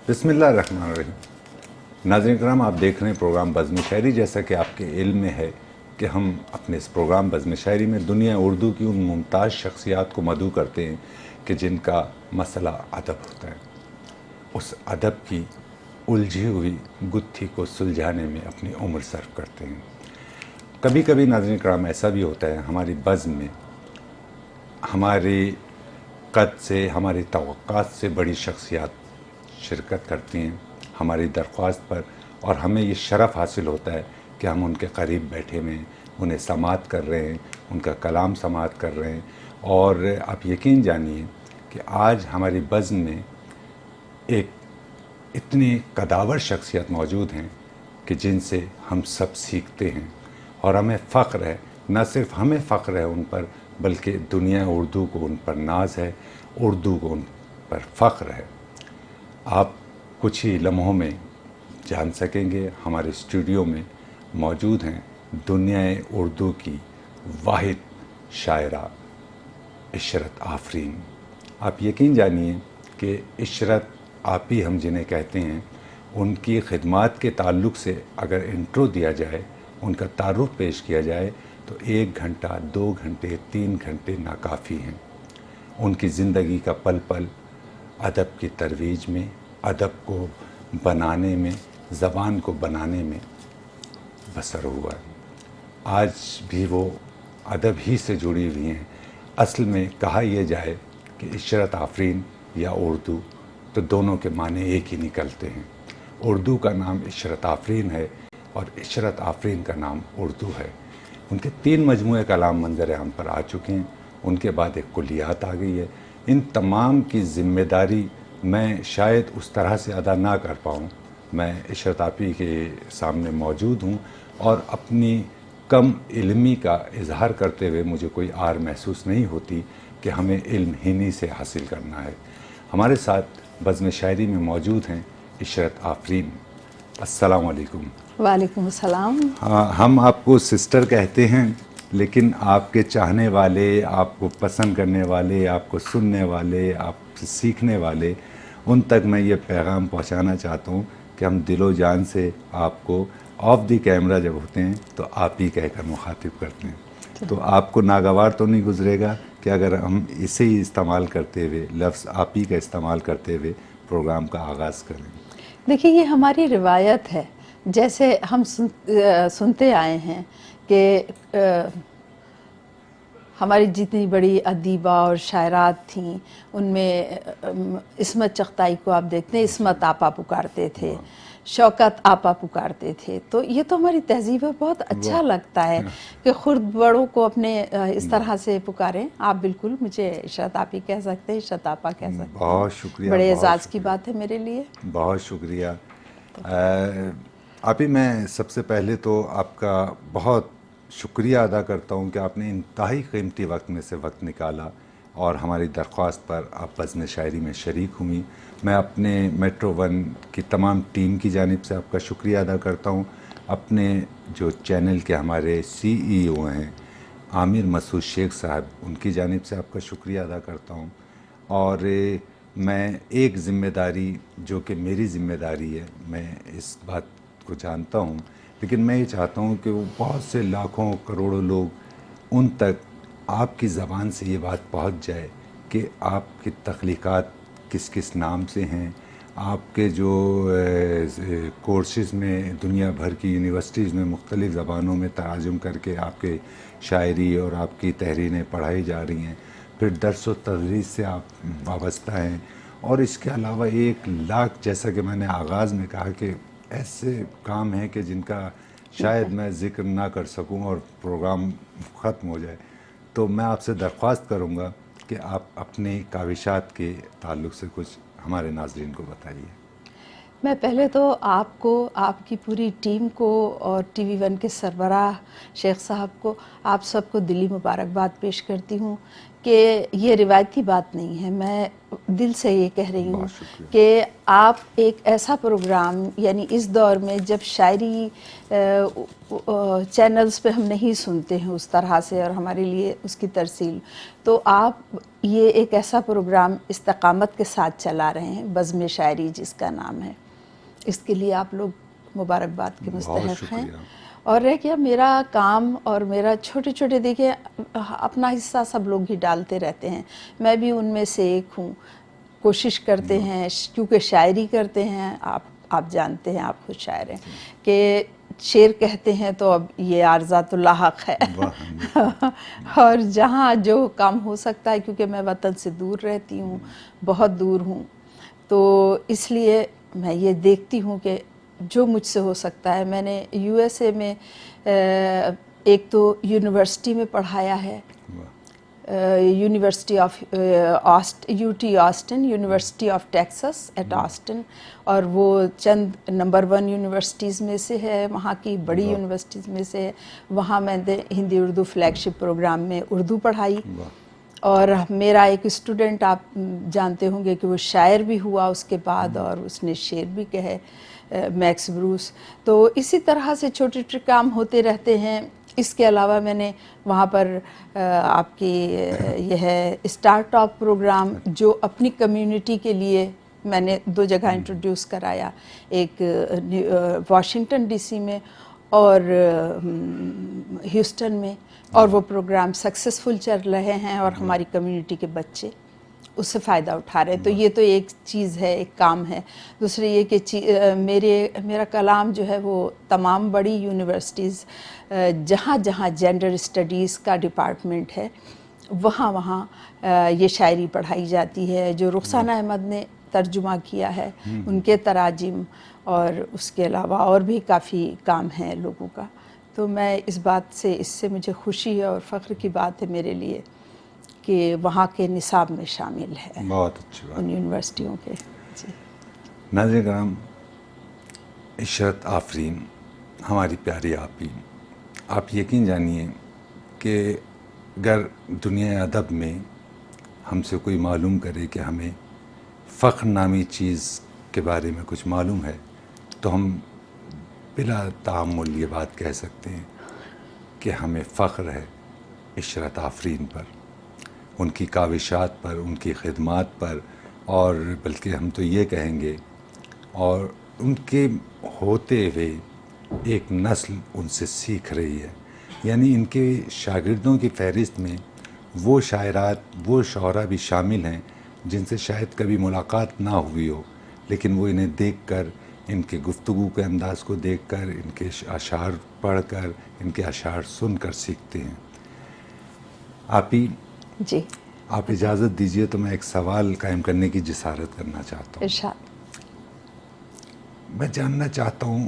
بسم اللہ الرحمن الرحیم۔ ناظرین کرام، آپ دیکھ رہے ہیں پروگرام بزم شاعری۔ جیسا کہ آپ کے علم میں ہے کہ ہم اپنے اس پروگرام بزم شاعری میں دنیا اردو کی ان ممتاز شخصیات کو مدعو کرتے ہیں کہ جن کا مسئلہ ادب ہوتا ہے، اس ادب کی الجھی ہوئی گتھی کو سلجھانے میں اپنی عمر صرف کرتے ہیں۔ کبھی کبھی ناظرین کرام ایسا بھی ہوتا ہے ہماری بزم میں ہماری قد سے، ہماری توقعات سے بڑی شخصیات شرکت کرتی ہیں ہماری درخواست پر، اور ہمیں یہ شرف حاصل ہوتا ہے کہ ہم ان کے قریب بیٹھے ہوئے ہیں، انہیں سماعت کر رہے ہیں، ان کا کلام سماعت کر رہے ہیں۔ اور آپ یقین جانیے کہ آج ہماری بزم میں ایک اتنی قداور شخصیت موجود ہیں کہ جن سے ہم سب سیکھتے ہیں، اور ہمیں فخر ہے، نہ صرف ہمیں فخر ہے ان پر، بلکہ دنیا اردو کو ان پر ناز ہے، اردو کو ان پر فخر ہے۔ آپ کچھ ہی لمحوں میں جان سکیں گے ہمارے اسٹوڈیو میں موجود ہیں دنیا اردو کی واحد شاعرہ عشرت آفرین۔ آپ یقین جانیے کہ عشرت آپی ہم جنہیں کہتے ہیں، ان کی خدمات کے تعلق سے اگر انٹرو دیا جائے، ان کا تعارف پیش کیا جائے تو 1 گھنٹہ 2 گھنٹے 3 گھنٹے ناکافی ہیں۔ ان کی زندگی کا پل پل ادب کی ترویج میں، ادب کو بنانے میں، زبان کو بنانے میں بسر ہوا ہے۔ آج بھی وہ ادب ہی سے جڑی ہوئی ہیں۔ اصل میں کہا یہ جائے کہ عشرت آفرین یا اردو، تو دونوں کے معنی ایک ہی نکلتے ہیں۔ اردو کا نام عشرت آفرین ہے اور عشرت آفرین کا نام اردو ہے۔ ان کے 3 مجموعے کلام منظر عام پر آ چکے ہیں، ان کے بعد ایک کلیات آ گئی ہے۔ ان تمام کی ذمہ داری میں شاید اس طرح سے ادا نہ کر پاؤں۔ میں عشرت آپی کے سامنے موجود ہوں اور اپنی کم علمی کا اظہار کرتے ہوئے مجھے کوئی آر محسوس نہیں ہوتی کہ ہمیں علم ہی سے حاصل کرنا ہے۔ ہمارے ساتھ بزم شاعری میں موجود ہیں عشرت آفرین۔ السلام علیکم۔ وعلیکم السلام۔ ہم آپ کو سسٹر کہتے ہیں، لیکن آپ کے چاہنے والے، آپ کو پسند کرنے والے، آپ کو سننے والے، آپ سے سیکھنے والے، ان تک میں یہ پیغام پہنچانا چاہتا ہوں کہ ہم دل و جان سے آپ کو آف دی کیمرہ جب ہوتے ہیں تو آپ ہی کہہ کر مخاطب کرتے ہیں۔ تو آپ کو ناگوار تو نہیں گزرے گا کہ اگر ہم اسے ہی استعمال کرتے ہوئے، لفظ آپ ہی کا استعمال کرتے ہوئے پروگرام کا آغاز کریں؟ دیکھیے، یہ ہماری روایت ہے، جیسے ہم سنتے آئے ہیں کہ ہماری جتنی بڑی ادیبہ اور شاعرات تھیں، ان میں عصمت چغتائی کو آپ دیکھتے ہیں، عصمت آپا پکارتے تھے، شوکت آپا پکارتے تھے۔ تو یہ تو ہماری تہذیب ہے، بہت اچھا لگتا ہے کہ خرد بڑوں کو اپنے اس طرح سے پکاریں۔ آپ بالکل مجھے عشرت آپی کہہ سکتے ہیں، عشرت آپا کہہ سکتے ہیں۔ بہت شکریہ، بڑے بہت اعزاز کی شکریہ، بات ہے میرے لیے۔ بہت شکریہ۔ آپی، میں سب سے پہلے تو آپ کا بہت شکریہ ادا کرتا ہوں کہ آپ نے انتہائی قیمتی وقت میں سے وقت نکالا اور ہماری درخواست پر آپ بزم شاعری میں شریک ہوئیں۔ میں اپنے میٹرو 1 کی تمام ٹیم کی جانب سے آپ کا شکریہ ادا کرتا ہوں۔ اپنے جو چینل کے ہمارے CEO ہیں عامر مسعود شیخ صاحب، ان کی جانب سے آپ کا شکریہ ادا کرتا ہوں۔ اور میں ایک ذمہ داری جو کہ میری ذمہ داری ہے، میں اس بات کو جانتا ہوں، لیکن میں یہ چاہتا ہوں کہ وہ بہت سے لاکھوں کروڑوں لوگ، ان تک آپ کی زبان سے یہ بات پہنچ جائے کہ آپ کی تخلیقات کس کس نام سے ہیں، آپ کے جو کورسز میں دنیا بھر کی یونیورسٹیز میں مختلف زبانوں میں ترجم کر کے آپ کے شاعری اور آپ کی تحریریں پڑھائی جا رہی ہیں، پھر درس و تدریس سے آپ وابستہ ہیں، اور اس کے علاوہ 1 لاکھ، جیسا کہ میں نے آغاز میں کہا کہ ایسے کام ہیں کہ جن کا شاید میں ذکر نہ کر سکوں اور پروگرام ختم ہو جائے۔ تو میں آپ سے درخواست کروں گا کہ آپ اپنی کاوشات کے تعلق سے کچھ ہمارے ناظرین کو بتائیے۔ میں پہلے تو آپ کو، آپ کی پوری ٹیم کو اور ٹی وی 1 کے سربراہ شیخ صاحب کو، آپ سب کو دلی مبارکباد پیش کرتی ہوں کہ کہ یہ روایتی بات نہیں ہے، میں دل سے یہ کہہ رہی ہوں بہت شکریہ۔ کہ آپ ایک ایسا پروگرام، یعنی اس دور میں جب شاعری چینلز پہ ہم نہیں سنتے ہیں اس طرح سے، اور ہمارے لیے اس کی ترسیل، تو آپ یہ ایک ایسا پروگرام استقامت کے ساتھ چلا رہے ہیں، بزم شاعری جس کا نام ہے، اس کے لیے آپ لوگ مبارکباد کے بہت مستحق ہیں۔ شکریہ۔ اور رہ گیا میرا کام اور میرا چھوٹے چھوٹے، دیکھیں اپنا حصہ سب لوگ ہی ڈالتے رہتے ہیں، میں بھی ان میں سے ایک ہوں، کوشش کرتے ہیں کیونکہ شاعری کرتے ہیں، آپ جانتے ہیں، آپ خود شاعر ہیں، کہ شعر کہتے ہیں تو اب یہ عارضات اللاحق ہے اور جہاں جو کام ہو سکتا ہے، کیونکہ میں وطن سے دور رہتی ہوں، بہت دور ہوں، تو اس لیے میں یہ دیکھتی ہوں کہ جو مجھ سے ہو سکتا ہے۔ میں نے یو ایس اے میں ایک تو یونیورسٹی میں پڑھایا ہے، university of U T Austin, university of Texas at Austin, اور وہ چند نمبر 1 یونیورسٹیز میں سے ہے، وہاں کی بڑی یونیورسٹیز میں سے ہے۔ وہاں میں نے ہندی اردو فلیگ شپ پروگرام میں اردو پڑھائی، اور میرا ایک اسٹوڈنٹ آپ جانتے ہوں گے کہ وہ شاعر بھی ہوا اس کے بعد، اور اس نے شعر بھی کہے، میکس بروس۔ تو اسی طرح سے چھوٹے چھوٹے کام ہوتے رہتے ہیں۔ اس کے علاوہ میں نے وہاں پر آپ کی یہ ہے اسٹار ٹاک پروگرام، جو اپنی کمیونٹی کے لیے میں نے 2 جگہ انٹروڈیوس کرایا، ایک واشنگٹن ڈی سی میں اور ہیوسٹن میں، اور وہ پروگرام سکسیسفل چل رہے ہیں، اور ہماری کمیونٹی کے بچے اس سے فائدہ اٹھا رہے ہیں۔ تو یہ تو ایک چیز ہے، ایک کام ہے۔ دوسرے یہ کہ میرا کلام جو ہے وہ تمام بڑی یونیورسٹیز، جہاں جہاں جینڈر اسٹڈیز کا ڈپارٹمنٹ ہے، وہاں وہاں یہ شاعری پڑھائی جاتی ہے، جو رخسانہ احمد نے ترجمہ کیا ہے، ان کے تراجم، اور اس کے علاوہ اور بھی کافی کام ہے لوگوں کا۔ تو میں اس بات سے، اس سے مجھے خوشی ہے اور فخر کی بات ہے میرے لیے کہ وہاں کے نصاب میں شامل ہے، بہت اچھی بات۔ ان یونیورسٹیوں کے۔ جی ناظرین کرام، عشرت آفرین ہماری پیاری آپی، آپ یقین جانیے کہ اگر دنیا ادب میں ہم سے کوئی معلوم کرے کہ ہمیں فخر نامی چیز کے بارے میں کچھ معلوم ہے، تو ہم بلا تعمل یہ بات کہہ سکتے ہیں کہ ہمیں فخر ہے عشرت آفرین پر، ان کی کاوشات پر، ان کی خدمات پر، اور بلکہ ہم تو یہ کہیں گے، اور ان کے ہوتے ہوئے ایک نسل ان سے سیکھ رہی ہے۔ یعنی ان کے شاگردوں کی فہرست میں وہ شاعرات، وہ شعراء بھی شامل ہیں جن سے شاید کبھی ملاقات نہ ہوئی ہو، لیکن وہ انہیں دیکھ کر، ان کے گفتگو کے انداز کو دیکھ کر، ان کے اشعار پڑھ کر، ان کے اشعار سن کر سیکھتے ہیں۔ آپی، جی آپ اجازت دیجئے تو میں ایک سوال قائم کرنے کی جسارت کرنا چاہتا ہوں۔ ارشاد۔ میں جاننا چاہتا ہوں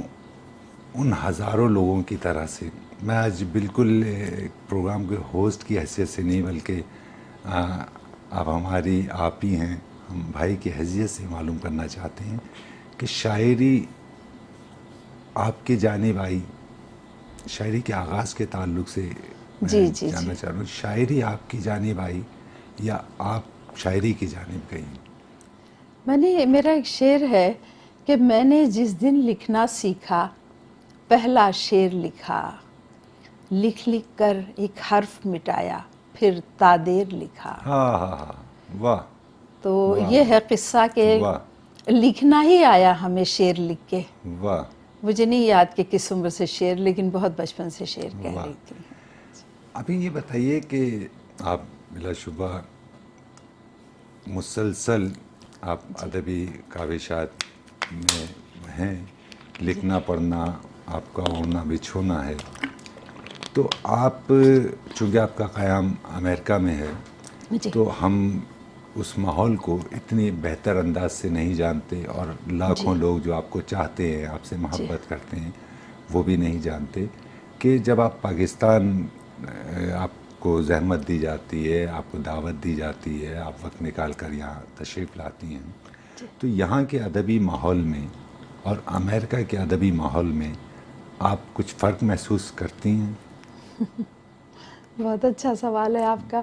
ان ہزاروں لوگوں کی طرح سے، میں آج بالکل پروگرام کے ہوسٹ کی حیثیت سے نہیں، بلکہ آپ ہماری آپ ہی ہیں، ہم بھائی کی حیثیت سے معلوم کرنا چاہتے ہیں کہ شاعری آپ کی جانب آئی، شاعری کے آغاز کے تعلق سے میں جاننا چاہ رہا ہوں، شاعری آپ کی جانب آئی یا آپ شاعری کی جانب گئیں؟ میرا ایک شعر ہے کہ میں نے جس دن لکھنا سیکھا، پہلا شعر لکھا، لکھ لکھ کر ایک حرف مٹایا، پھر تادیر لکھا۔ ہاں، واہ۔ تو یہ ہے قصہ کہ لکھنا ہی آیا ہمیں شعر لکھ کے۔ واہ۔ مجھے نہیں یاد کہ کس عمر سے شعر، لیکن بہت بچپن سے شعر کہہ رہی تھی۔ ابھی یہ بتائیے کہ آپ بلا شبہ مسلسل آپ ادبی کاوشات میں ہیں، لکھنا پڑھنا آپ کا اوڑھنا بچھونا ہے، تو آپ چونکہ آپ کا قیام امریکہ میں ہے، تو ہم اس ماحول کو اتنی بہتر انداز سے نہیں جانتے، اور لاکھوں لوگ جو آپ کو چاہتے ہیں، آپ سے محبت کرتے ہیں، وہ بھی نہیں جانتے کہ جب آپ پاکستان، آپ کو زحمت دی جاتی ہے، آپ کو دعوت دی جاتی ہے، آپ وقت نکال کر یہاں تشریف لاتی ہیں، تو یہاں کے ادبی ماحول میں اور امریکہ کے ادبی ماحول میں آپ کچھ فرق محسوس کرتی ہیں؟ بہت اچھا سوال ہے آپ کا۔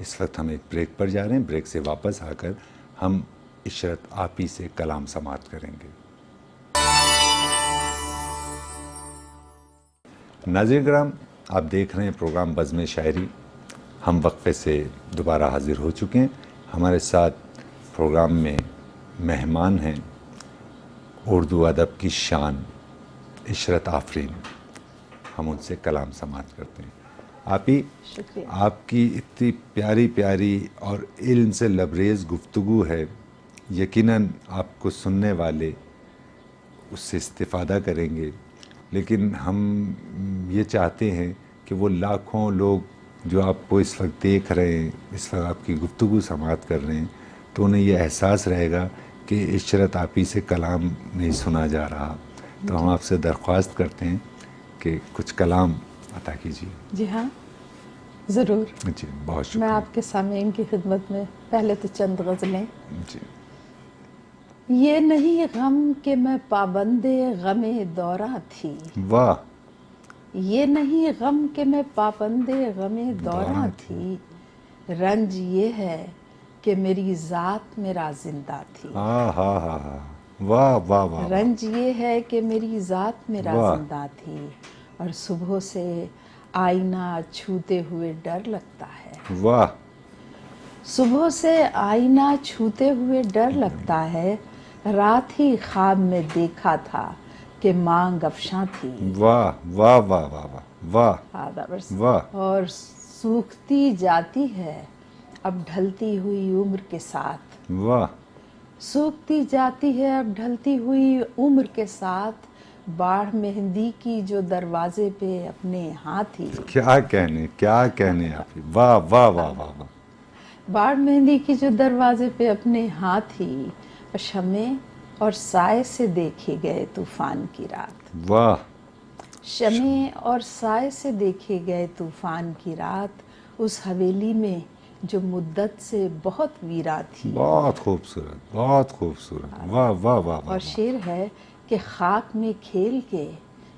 اس وقت ہم ایک بریک پر جا رہے ہیں. بریک سے واپس آ کر ہم عشرت آپی سے کلام سماعت کریں گے. ناظرین کرام، آپ دیکھ رہے ہیں پروگرام بزم شاعری. ہم وقفے سے دوبارہ حاضر ہو چکے ہیں. ہمارے ساتھ پروگرام میں مہمان ہیں اردو ادب کی شان عشرت آفرین. ہم ان سے کلام سماعت کرتے ہیں. آپی، شکریہ. آپ کی اتنی پیاری پیاری اور علم سے لبریز گفتگو ہے، یقیناً آپ کو سننے والے اس سے استفادہ کریں گے. لیکن ہم یہ چاہتے ہیں کہ وہ لاکھوں لوگ جو آپ کو اس وقت دیکھ رہے ہیں، اس وقت آپ کی گفتگو سماعت کر رہے ہیں، تو انہیں یہ احساس رہے گا کہ عشرت آپی سے کلام نہیں سنا جا رہا. تو ہم آپ سے درخواست کرتے ہیں کہ کچھ کلام عطا کیجیے. جی ہاں، ضرور. جی، بہت میں شکریہ. آپ کے سامعین کی خدمت میں پہلے تو چند غزلیں. جی. یہ نہیں غم کہ میں پابند غم دورہ تھی، واہ. یہ نہیں غم کہ میں پابند غم دورہ تھی، رنج یہ ہے کہ میری ذات میرا زندہ تھی. ہاں ہاں ہاں ہاں، واہ واہ واہ. رنج یہ ہے کہ میری ذات میرا واہ. زندہ تھی، اور صبح سے آئینہ چھوتے ہوئے ڈر لگتا ہے. واہ. صبح سے آئینہ چھوتے ہوئے ڈر لگتا ہے، رات ہی خواب میں دیکھا تھا کہ مانگ افشاں تھی. واہ واہ واہ واہ واہ واہ. واہ. اور سوکھتی جاتی ہے اب ڈھلتی ہوئی عمر کے ساتھ. واہ. سوکھتی جاتی ہے اب ڈھلتی ہوئی عمر کے ساتھ، باڑھ مہندی کی جو دروازے پہ اپنے ہاتھ ہی. کیا کہنے آپ. واہ واہ واہ واہ واہ. باڑھ مہندی کی جو دروازے پہ اپنے ہاتھ ہی، شمع اور سائے سے دیکھے گئے طوفان کی رات. واہ. شمع اور سائے سے دیکھے گئے طوفان کی رات، اس حویلی میں جو مدت سے بہت ویرا تھی. بہت خوبصورت، بہت خوبصورت. واہ واہ واہ واہ. اور شعر ہے کہ خاک میں کھیل کے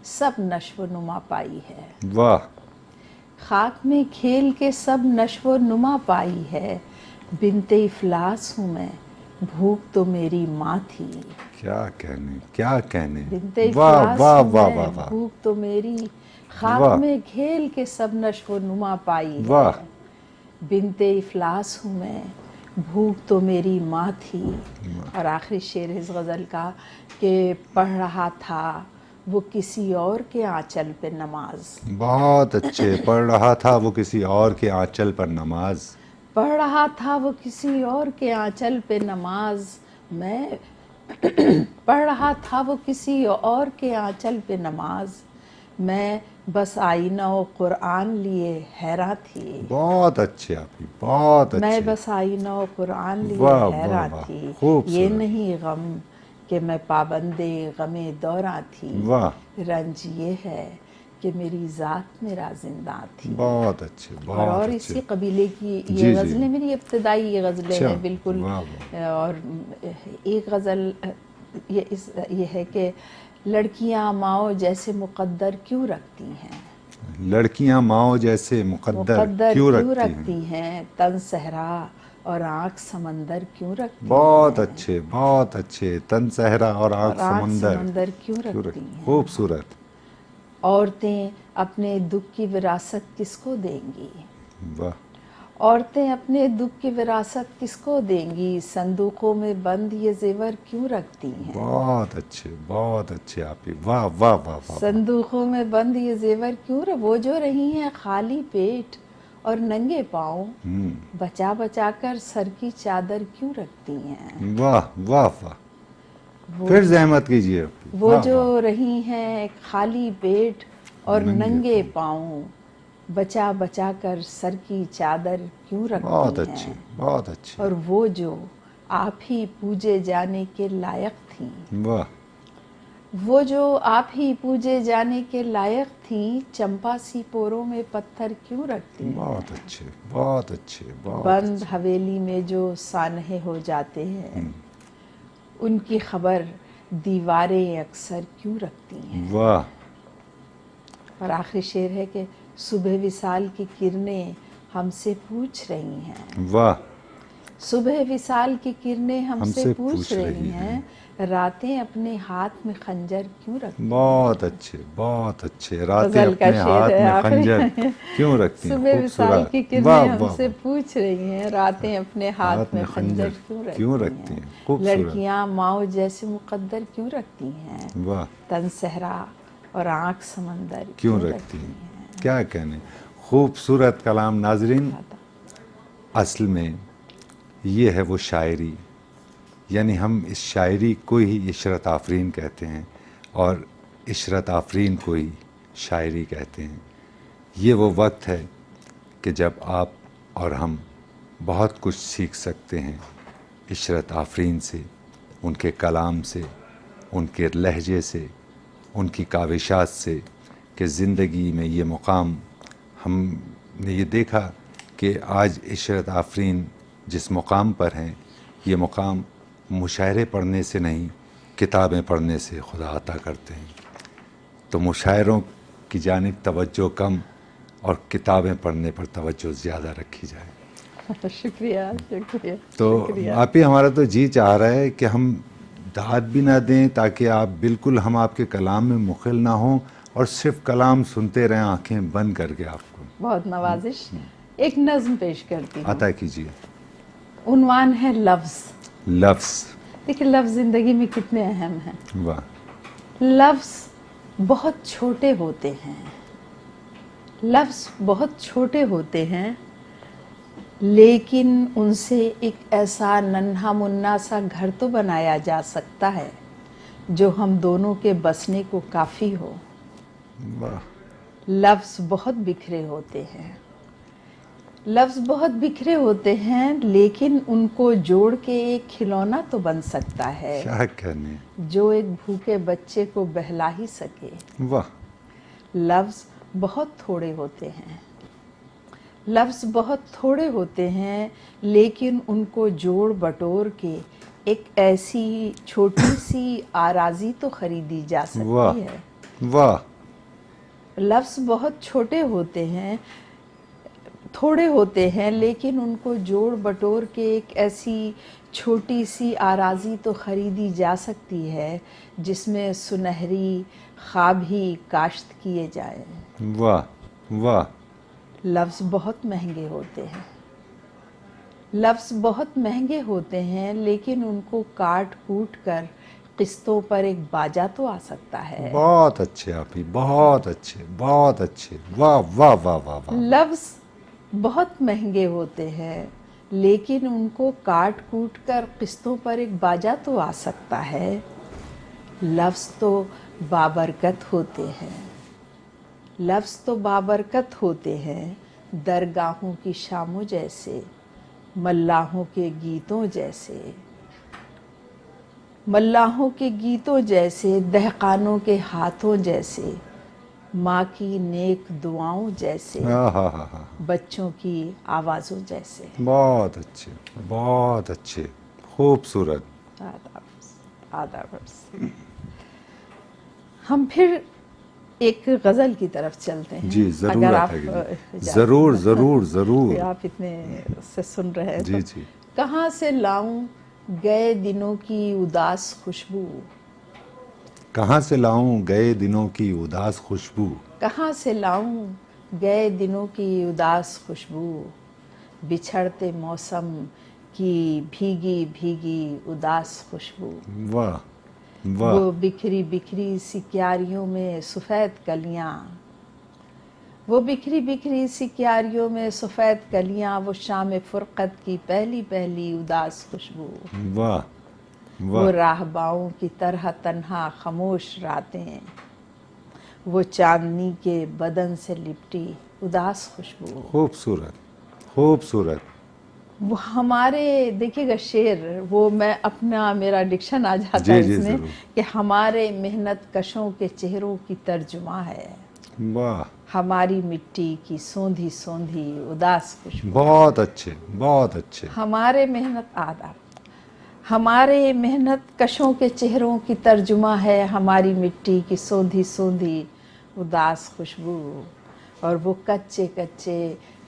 سب نشو و نما پائی ہے. واہ. خاک میں کھیل کے سب نشو و نما پائی ہے، بنت افلاس ہوں میں، بھوک تو میری ماں تھی. کیا کہنے. بنت واہ افلاس واہ ہوں واہ میں، واہ واہ. بھوک تو میری، واہ. خاک میں کھیل کے سب نشو و نما پائی ہے. واہ. بنت افلاس ہوں میں، بھوک تو میری ماں تھی. اور آخری شعر اس غزل کا کہ پڑھ رہا تھا وہ کسی اور کے آنچل پہ نماز. بہت اچھے. پڑھ رہا تھا وہ کسی اور کے آنچل پر نماز. پڑھ رہا تھا وہ کسی اور کے آنچل پہ نماز، میں پڑھ رہا تھا وہ کسی اور کے آنچل پہ نماز، میں بس آئینہ و قرآن لیے حیراں تھی. بہت اچھے آپ، بہت اچھے. میں بس آئینہ و قرآن لیے واہ حیراں واہ تھی، خوبصورت. یہ نہیں غم کہ میں پابند غم دوراں تھی، واہ. رنج یہ ہے کہ میری ذات میرا زندہ تھی. بہت اچھے، بہت اور اچھے. اسی قبیلے کی جی، یہ جی. غزلیں میری ابتدائی یہ غزلیں اچھا. ہیں بالکل. واہ واہ. اور ایک غزل یہ ہے کہ لڑکیاں ماؤں جیسے مقدر کیوں رکھتی ہیں، لڑکیاں ماؤں جیسے مقدر کیوں رکھتی ہیں، تن صحرا اور آنکھ سمندر کیوں رکھتی ہیں. بہت اچھے، بہت اچھے. تن صحرا اور آنکھ سمندر سمندر کیوں رکھتی ہیں. خوبصورت. عورتیں اپنے دکھ کی وراثت کس کو دیں گی، واہ. عورتیں اپنے دکھ کی وراثت کس کو دیں گی، صندوقوں میں بند یہ زیور کیوں رکھتی ہیں. بہت اچھے، بہت اچھے آپ. واہ واہ واہ واہ. صندوقوں میں بند یہ زیور کیوں وہ جو رہی ہیں خالی پیٹ اور ننگے پاؤں، بچا بچا کر سر کی چادر کیوں رکھتی ہیں. واہ واہ واہ. پھر زحمت کیجیے. وہ جو رہی ہیں خالی پیٹ اور ننگے پاؤں، بچا بچا کر سر کی چادر کیوں رکھتی ہیں. بہت اچھے، بہت اچھے. اور وہ جو آپ ہی پوجے جانے کے لائق تھیں، واہ. وہ جو آپ ہی پوجے جانے کے لائق تھیں، چمپا سی پوروں میں پتھر کیوں رکھتی ہیں. بہت اچھے، بہت اچھے. بند حویلی میں جو سانحے ہو جاتے ہیں، ان کی خبر دیواریں اکثر کیوں رکھتی ہیں. واہ. اور آخری شعر ہے کہ صبح وصال کی کرنیں ہم سے پوچھ رہی ہیں. واہ. صبح وصال کی کرنیں ہم سے پوچھ رہی ہیں راتیں اپنے ہاتھ میں خنجر کیوں رکھتی ہیں. بہت اچھے بہت اچھے. راتیں غزل کا اپنے شعر ہاتھ ہے میں آخر. خنجر کیوں رکھتی ہیں. صبح وصال کی خوبصورت. کرنیں واہ ہم واہ سے پوچھ رہی ہیں راتیں اپنے ہاتھ میں خنجر کیوں رکھتی ہیں. خوبصورت. لڑکیاں ماؤ جیسے مقدر کیوں رکھتی ہیں. واہ. تن صحرا اور آنکھ سمندر کیوں رکھتی ہیں. کیا کہنے. خوبصورت کلام. ناظرین اصل میں یہ ہے وہ شاعری، یعنی ہم اس شاعری کو ہی عشرت آفرین کہتے ہیں اور عشرت آفرین کو ہی شاعری کہتے ہیں. یہ وہ وقت ہے کہ جب آپ اور ہم بہت کچھ سیکھ سکتے ہیں عشرت آفرین سے، ان کے کلام سے، ان کے لہجے سے، ان کی کاوشات سے، کہ زندگی میں یہ مقام ہم نے یہ دیکھا کہ آج عشرت آفرین جس مقام پر ہیں، یہ مقام مشاعرے پڑھنے سے نہیں، کتابیں پڑھنے سے خدا عطا کرتے ہیں. تو مشاعروں کی جانب توجہ کم اور کتابیں پڑھنے پر توجہ زیادہ رکھی جائے. شکریہ شکریہ. تو آپ ہی ہمارا تو جی چاہ رہا ہے کہ ہم داد بھی نہ دیں تاکہ آپ بالکل ہم آپ کے کلام میں مخل نہ ہوں اور صرف کلام سنتے رہیں آنکھیں بند کر کے. آپ کو بہت نوازش. ایک نظم پیش کرتی ہوں. عطا کیجیے. عنوان ہے لفظ. لفظ. دیکھیں لفظ زندگی میں کتنے اہم ہیں. واہ. لفظ بہت چھوٹے ہوتے ہیں. لفظ بہت چھوٹے ہوتے ہیں لیکن ان سے ایک ایسا ننھا منا سا گھر تو بنایا جا سکتا ہے جو ہم دونوں کے بسنے کو کافی ہو. واہ. لفظ بہت بکھرے ہوتے ہیں. لفظ بہت بکھرے ہوتے ہیں لیکن ان کو جوڑ کے ایک کھلونا تو بن سکتا ہے کیا کہنے. جو ایک بھوکے بچے کو بہلا ہی سکے. واہ. لفظ بہت تھوڑے ہوتے ہیں. لفظ بہت تھوڑے ہوتے ہیں لیکن ان کو جوڑ بٹور کے ایک ایسی چھوٹی سی آراضی تو خریدی جا سکتی ہے. واہ. لفظ بہت چھوٹے ہوتے ہیں، تھوڑے ہوتے ہیں لیکن ان کو جوڑ بٹور کے ایک ایسی چھوٹی سی آراضی تو خریدی جا سکتی ہے جس میں سنہری خواب ہی کاشت کیے جائیں. واہ واہ. لفظ بہت مہنگے ہوتے ہیں. لفظ بہت مہنگے ہوتے ہیں لیکن ان کو کاٹ کوٹ کر قسطوں پر ایک باجا تو آ سکتا ہے. بہت اچھے آپ ہی. بہت اچھے بہت اچھے. واہ واہ واہ واہ واہ. لفظ بہت مہنگے ہوتے ہیں لیکن ان کو کاٹ کوٹ کر قسطوں پر ایک باجا تو آ سکتا ہے. لفظ تو بابرکت ہوتے ہیں. لفظ تو بابرکت ہوتے ہیں درگاہوں کی شاموں جیسے، ملاحوں کے گیتوں جیسے. ملاحوں کے گیتوں جیسے، دہقانوں کے ہاتھوں جیسے، ماں کی نیک دعاؤں جیسے، بچوں کی آوازوں جیسے. بہت اچھے بہت اچھے. خوبصورت. آداب. ہم پھر ایک غزل کی طرف چلتے ہیں. جی ضرور. اگر آپ ضرور ضرور ضرور. آپ اتنے سے سن رہے ہیں. جی جی. کہاں سے لاؤں گئے دنوں کی اداس خوشبو. کہاں سے لاؤں گئے دنوں کی اداس خوشبو. کہاں سے لاؤں گئے دنوں کی اداس خوشبو. بچھڑتے موسم کی بھیگی بھیگی اداس خوشبو. واہ واہ. وہ بکھری بکھری سی کیاریوں میں سفید کلیاں. وہ بکھری بکھری سی کیاریوں میں سفید کلیاں. وہ شام فرقت کی پہلی پہلی اداس خوشبو. واہ وہ واہ. راہباؤں کی طرح تنہا خاموش راتیں. وہ چاندنی کے بدن سے لپٹی اداس خوشبو. خوبصورت خوبصورت. وہ ہمارے دیکھیے گا شعر، وہ میں اپنا میرا ڈکشن آ جاتا ہے اس میں کہ ہمارے محنت کشوں کے چہروں کی ترجمہ ہے. واہ. ہماری مٹی کی سوندھی سوندھی اداس خوشبو. بہت اچھے بہت اچھے. ہمارے ہمارے محنت کشوں کے چہروں کی ترجمہ ہے ہماری مٹی کی سوندھی سوندھی اداس خوشبو. اور وہ کچے کچے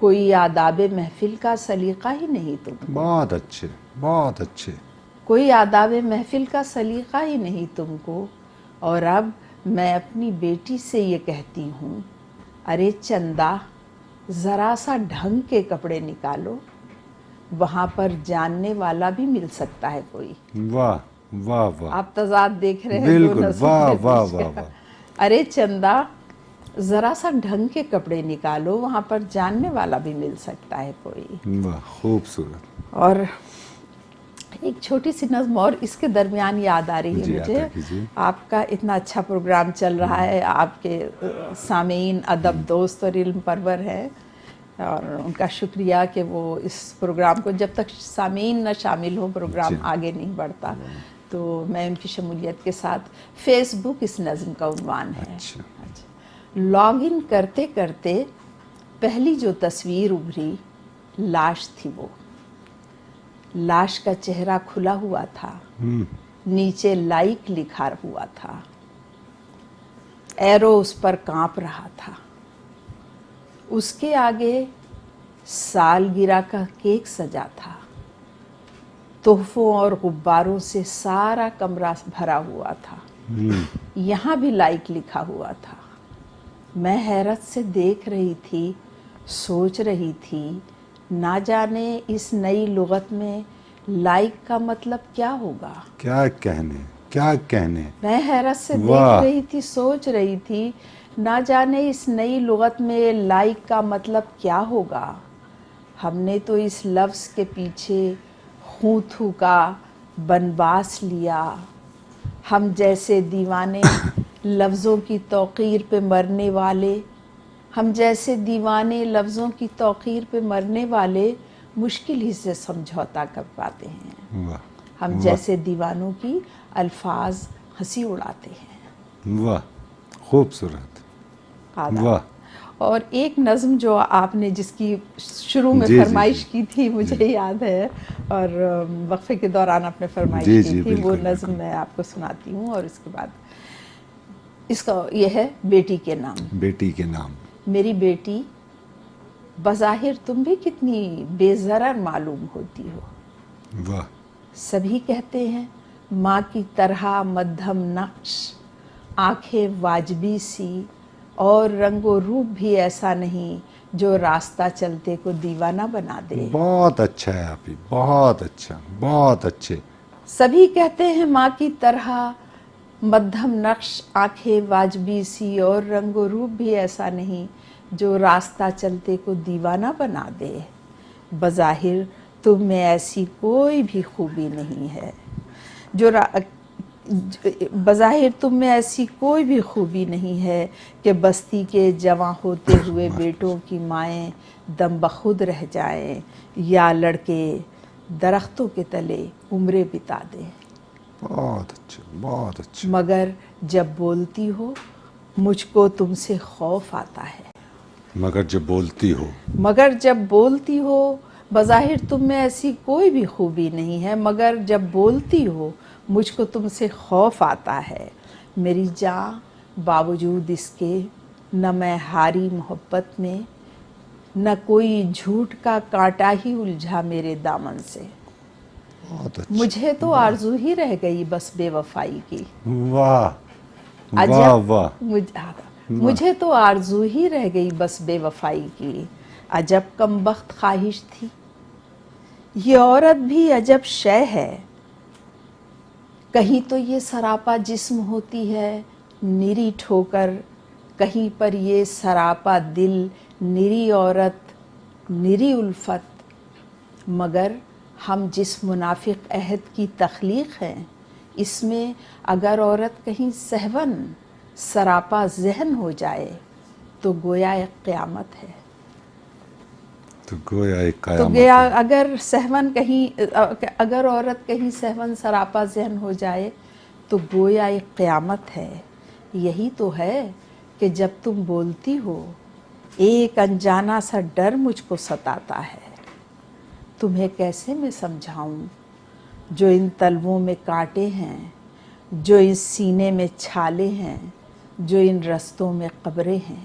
کوئی آداب محفل کا سلیقہ ہی نہیں تم کو، بہت اچھے، بہت اچھے. کوئی آداب محفل کا سلیقہ ہی نہیں تم کو. اور اب میں اپنی بیٹی سے یہ کہتی ہوں، ارے چندہ ذرا سا ڈھنگ کے کپڑے نکالو، وہاں پر جاننے والا بھی مل سکتا ہے کوئی. واہ واہ واہ، آپ تضاد دیکھ رہے ہیں دو بالکل، نظموں واہ کے واہ بیچ واہ کا. واہ. ارے چندہ ذرا سا ڈھنگ کے کپڑے نکالو، وہاں پر جاننے والا بھی مل سکتا ہے کوئی. واہ خوبصورت. اور ایک چھوٹی سی نظم اور اس کے درمیان یاد آ رہی ہے جی، مجھے. عطا کیجیے. آپ کا اتنا اچھا پروگرام چل رہا ہے، آپ کے سامعین ادب دوست اور علم پرور ہیں، اور ان کا شکریہ کہ وہ اس پروگرام کو، جب تک سامعین نہ شامل ہوں پروگرام جی. آگے نہیں بڑھتا. تو میں ان کی شمولیت کے ساتھ، فیس بک اس نظم کا عنوان ہے. اچھا. لاگ ان کرتے کرتے پہلی جو تصویر ابھری لاش تھی وہ. لاش کا چہرہ کھلا ہوا تھا، نیچے لائک لکھا ہوا تھا، ایرو اس پر کانپ رہا تھا. اس کے آگے سالگرہ کا کیک سجا تھا، تحفوں اور غباروں سے سارا کمرہ بھرا ہوا تھا. یہاں بھی لائک لکھا ہوا تھا. میں حیرت سے دیکھ رہی تھی، سوچ رہی تھی، نہ جانے اس نئی لغت میں لائک کا مطلب کیا ہوگا. کیا کہنے، کیا کہنے. میں حیرت سے واہ. دیکھ رہی تھی، سوچ رہی تھی، نہ جانے اس نئی لغت میں لائک کا مطلب کیا ہوگا. ہم نے تو اس لفظ کے پیچھے خوں تھوکا، بنواس لیا. ہم جیسے دیوانے لفظوں کی توقیر پہ مرنے والے، ہم جیسے دیوانے لفظوں کی توقیر پہ مرنے والے مشکل ہی سے سمجھوتا کر پاتے ہیں. واہ ہم جیسے دیوانوں کی الفاظ ہنسی اڑاتے ہیں. واہ خوبصورت. آداب. واہ. اور ایک نظم جو آپ نے جس کی شروع میں جی، جی، فرمائش جی. کی تھی، مجھے یاد ہے، اور وقفے کے دوران آپ نے فرمائش جی، کی جی، تھی، وہ بالکل، نظم بالکل. میں آپ کو سناتی ہوں. اور اس کے بعد اس کا یہ ہے بیٹی کے نام. بیٹی کے نام. میری بیٹی، بظاہر تم بھی کتنی بے ضرر معلوم ہوتی ہو. واہ. سبھی کہتے ہیں ماں کی طرح مدھم نقش، آنکھیں واجبی سی، اور رنگ و روپ بھی ایسا نہیں جو راستہ چلتے کو دیوانہ بنا دے. بہت اچھا ہے آپ ہی، بہت اچھا، بہت اچھے. سبھی کہتے ہیں ماں کی طرح مدھم نقش، آنکھیں واجبی سی، اور رنگ و روپ بھی ایسا نہیں جو راستہ چلتے کو دیوانہ بنا دے. بظاہر تم میں ایسی کوئی بھی خوبی نہیں ہے جو بظاہر تم میں ایسی کوئی بھی خوبی نہیں ہے کہ بستی کے جواں ہوتے ہوئے بیٹوں کی مائیں دم بخود رہ جائیں، یا لڑکے درختوں کے تلے عمریں بتا دیں. بہت اچھا، بہت اچھا. مگر جب بولتی ہو مجھ کو تم سے خوف آتا ہے. مگر جب بولتی ہو. مگر جب بولتی ہو، بظاہر تم میں ایسی کوئی بھی خوبی نہیں ہے، مگر جب بولتی ہو مجھ کو تم سے خوف آتا ہے. میری جاں باوجود اس کے، نہ میں ہاری محبت میں، نہ کوئی جھوٹ کا کانٹا ہی الجھا میرے دامن سے. بہت اچھا. مجھے تو آرزو ہی رہ گئی بس بے وفائی کی. واہ واہ واہ. مجھے تو آرزو ہی رہ گئی بس بے وفائی کی. عجب کم بخت خواہش تھی، یہ عورت بھی عجب شے ہے. کہیں تو یہ سراپا جسم ہوتی ہے نری ٹھوکر، کہیں پر یہ سراپا دل نری عورت نری الفت. مگر ہم جس منافق عہد کی تخلیق ہیں، اس میں اگر عورت کہیں سہون سراپا ذہن ہو جائے تو گویا ایک قیامت ہے. تو گویا ایک تو قیامت گیا ہے. اگر عورت کہیں سہون سراپا ذہن ہو جائے تو گویا ایک قیامت ہے. یہی تو ہے کہ جب تم بولتی ہو ایک انجانا سا ڈر مجھ کو ستاتا ہے. تمہیں کیسے میں سمجھاؤں جو ان تلووں میں کانٹے ہیں، جو اس سینے میں چھالے ہیں، جو ان رستوں میں قبریں ہیں.